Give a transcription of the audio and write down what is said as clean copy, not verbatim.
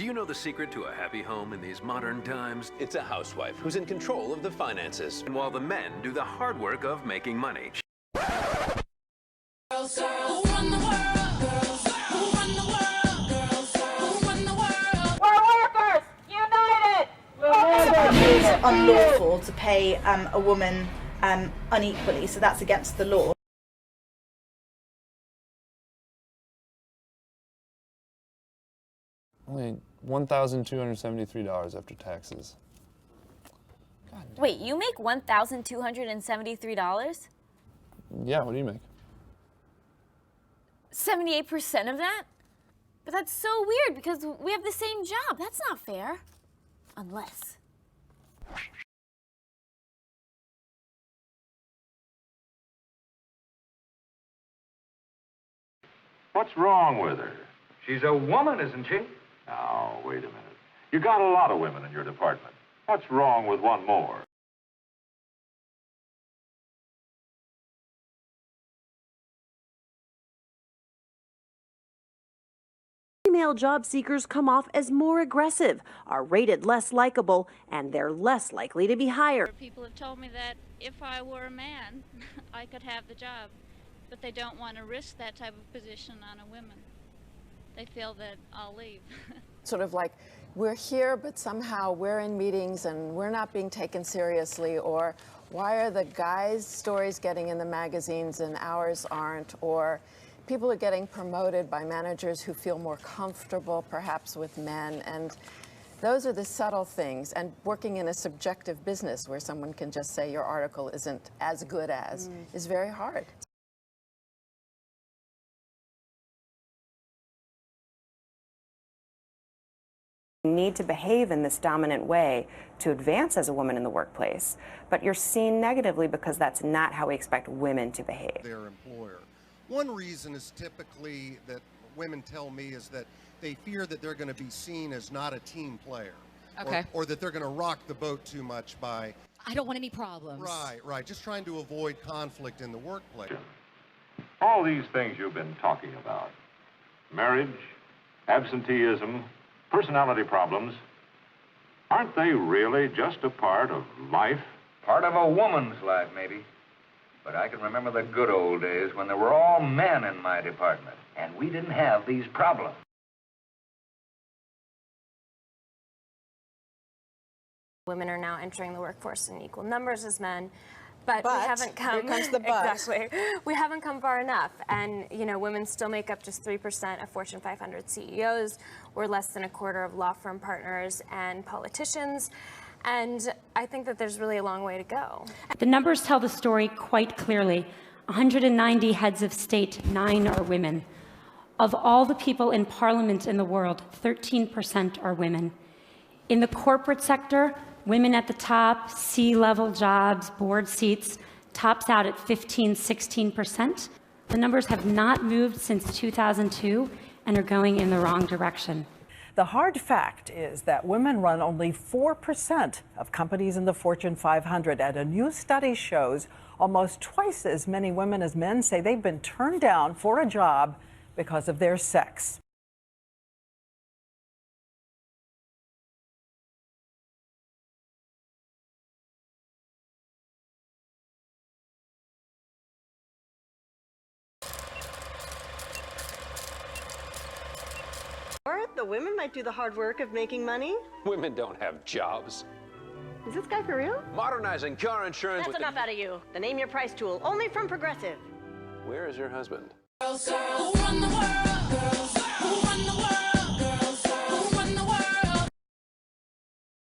you know the secret to a happy home in these modern times? It's a housewife who's in control of the finances. And while the men do the hard work of making money. Girls, who run the world? Girls, who run the world? Girls, who run the world? We're workers! United! It's unlawful to pay a woman unequally, so that's against the law. Only $1,273 after taxes. Wait, you make $1,273? Yeah, what do you make? 78% of that? But that's so weird because we have the same job. That's not fair. Unless. What's wrong with her? She's a woman, isn't she? Now, wait a minute. You got a lot of women in your department. What's wrong with one more? Female job seekers come off as more aggressive, are rated less likable, and they're less likely to be hired. People have told me that if I were a man, I could have the job, but they don't want to risk that type of position on a woman. They feel that I'll leave. Sort of like, we're here, but somehow we're in meetings and we're not being taken seriously, or why are the guys' stories getting in the magazines and ours aren't, or people are getting promoted by managers who feel more comfortable perhaps with men, and those are the subtle things. And working in a subjective business where someone can just say your article isn't as good as is very hard. You need to behave in this dominant way to advance as a woman in the workplace, but you're seen negatively because that's not how we expect women to behave. Their employer. One reason is typically that women tell me is that they fear that they're going to be seen as not a team player. Okay. Or that they're going to rock the boat too much by... I don't want any problems. Right. Just trying to avoid conflict in the workplace. All these things you've been talking about, marriage, absenteeism, personality problems, aren't they really just a part of life? Part of a woman's life, maybe. But I can remember the good old days when there were all men in my department, and we didn't have these problems. Women are now entering the workforce in equal numbers as men. But we haven't come. Here comes the but. Exactly. We haven't come far enough. And, you know, women still make up just 3% of Fortune 500 CEOs. We're less than a quarter of law firm partners and politicians. And I think that there's really a long way to go. The numbers tell the story quite clearly. 190 heads of state, 9 are women. Of all the people in parliament in the world, 13% are women. In the corporate sector, women at the top, C-level jobs, board seats, tops out at 15–16%. The numbers have not moved since 2002 and are going in the wrong direction. The hard fact is that women run only 4% of companies in the Fortune 500, and a new study shows almost twice as many women as men say they've been turned down for a job because of their sex. Or the women might do the hard work of making money. Women don't have jobs. Is this guy for real? Modernizing car insurance. That's enough out of you. The Name Your Price tool, only from Progressive. Where is your husband? Girls, who run the world? Girls, who run the world?